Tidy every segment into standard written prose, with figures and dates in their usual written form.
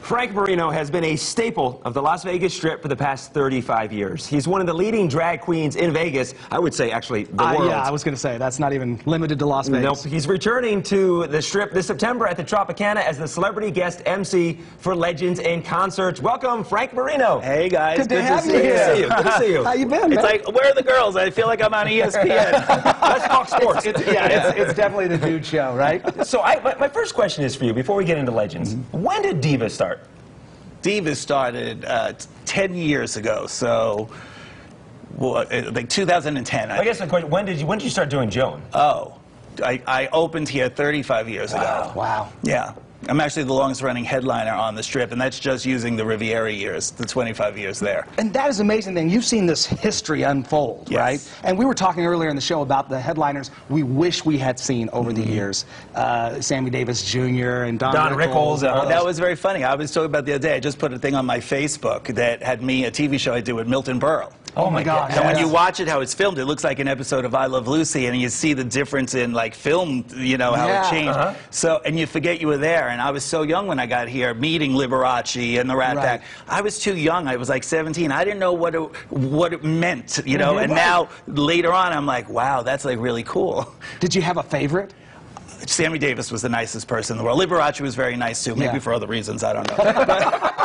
Frank Marino has been a staple of the Las Vegas Strip for the past 35 years. He's one of the leading drag queens in Vegas. I would say, actually, the world. Yeah, I was going to say, that's not even limited to Las Vegas. Nope. He's returning to the Strip this September at the Tropicana as the celebrity guest MC for Legends in Concert. Welcome, Frank Marino. Hey, guys. Good to have you here. Good to see you. Good to see you. How you been, man? It's like, where are the girls? I feel like I'm on ESPN. Let's talk sports. It's definitely the dude show, right? So my first question is for you, before we get into Legends. When did Divas start? Divas started 10 years ago, so like 2010. I guess the question, when did you start doing Joan? Oh, I opened here 35 years ago. Wow. Yeah. I'm actually the longest running headliner on the Strip, and that's just using the Riviera years, the 25 years there. And that is an amazing thing. You've seen this history unfold, Yes. right? And we were talking earlier in the show about the headliners we wish we had seen over the years. Sammy Davis Jr. and Don Rickles. That was very funny. I was talking about the other day, I just put a thing on my Facebook that had me, a TV show I did with Milton Berle. Oh my God. And when you watch it, how it's filmed, it looks like an episode of I Love Lucy, and you see the difference in, like, film, you know, how it changed. So, and you forget you were there, and I was so young when I got here, meeting Liberace and the Rat Pack. I was too young. I was like 17. I didn't know what it meant, you know, and now, later on, I'm like, wow, that's, like, really cool. Did you have a favorite? Sammy Davis was the nicest person in the world. Liberace was very nice, too, maybe for other reasons, I don't know.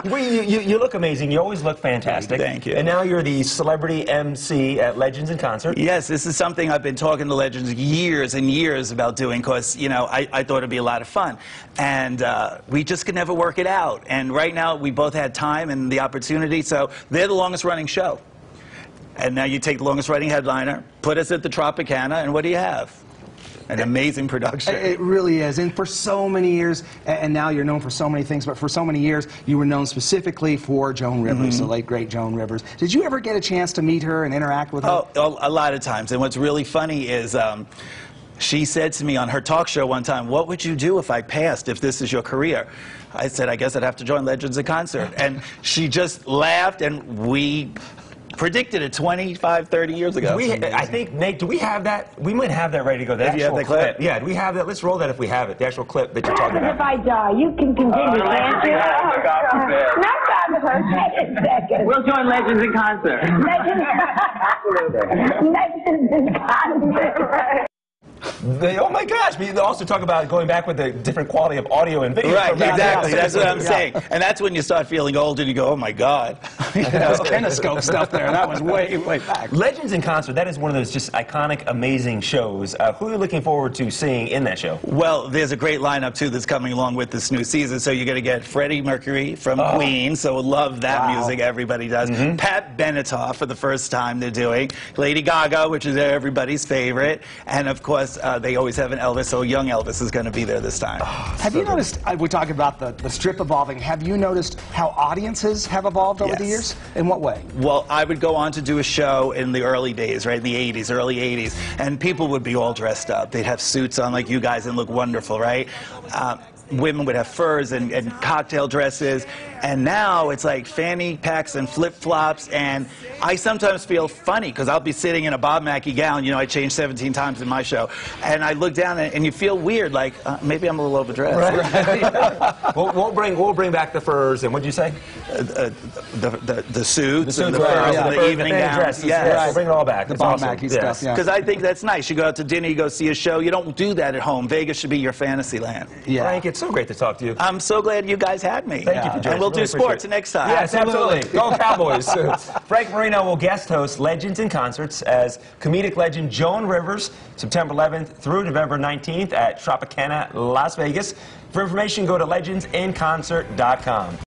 Well, you look amazing. You always look fantastic. Thank you. And now you're the celebrity MC at Legends in Concert. Yes, this is something I've been talking to Legends years and years about doing because, you know, I thought it'd be a lot of fun. And we just could never work it out. And right now, we both had time and the opportunity, so they're the longest running show. And now you take the longest running headliner, put us at the Tropicana, and what do you have? An amazing production. It really is. And for so many years, and now you're known for so many things, but for so many years, you were known specifically for Joan Rivers, the late, great Joan Rivers. Did you ever get a chance to meet her and interact with her? Oh, a lot of times. And what's really funny is she said to me on her talk show one time, what would you do if I passed, if this is your career? I said, I guess I'd have to join Legends in Concert. And she just laughed, and we predicted it 25, 30 years ago. I think, Nate, do we have that? We might have that ready to go. The If you have actual the clip. Yeah, do we have that? Let's roll that if we have it. The actual clip that you're talking about. If I die, you can continue, can't you? Not God, take a second. We'll join Legends in Concert. Legends in Concert. Oh my gosh! We also talk about going back with the different quality of audio and video. Right, exactly. That's what I'm saying. And that's when you start feeling old and you go, oh my God. That was Kinescope stuff there. That was way, way back. Legends in Concert, that is one of those just iconic, amazing shows. Who are you looking forward to seeing in that show? Well, there's a great lineup, too, that's coming along with this new season. So you're going to get Freddie Mercury from Queen, so love that music, everybody does. Pat Benatar for the first time they're doing. Lady Gaga, which is everybody's favorite. And, of course, they always have an Elvis, so young Elvis is going to be there this time. Have you noticed, we're talking about the Strip evolving, have you noticed how audiences have evolved over the years? In what way? Well, I would go on to do a show in the early days, right, in the 80s, early 80s, and people would be all dressed up. They'd have suits on like you guys and look wonderful, right? Women would have furs and cocktail dresses, and now it's like fanny packs and flip-flops, and I sometimes feel funny because I'll be sitting in a Bob Mackie gown, you know, I changed 17 times in my show, and I look down and you feel weird, like maybe I'm a little overdressed. Right. we'll bring back the furs, and what'd you say? The suits and the right, furs and the evening gowns. Dresses, yes. We'll bring it all back. The It's Bob awesome. Mackie stuff, yeah. Because I think that's nice. You go out to dinner, you go see a show. You don't do that at home. Vegas should be your fantasy land. Yeah. Frank, it's so great to talk to you. I'm so glad you guys had me. Thank you for joining us. And we'll Really do sports appreciate it. next time. Yes, absolutely. Go Cowboys. Frank Marino will guest host Legends in Concerts as comedic legend Joan Rivers, September 11th through November 19th at Tropicana, Las Vegas. For information, go to legendsinconcert.com.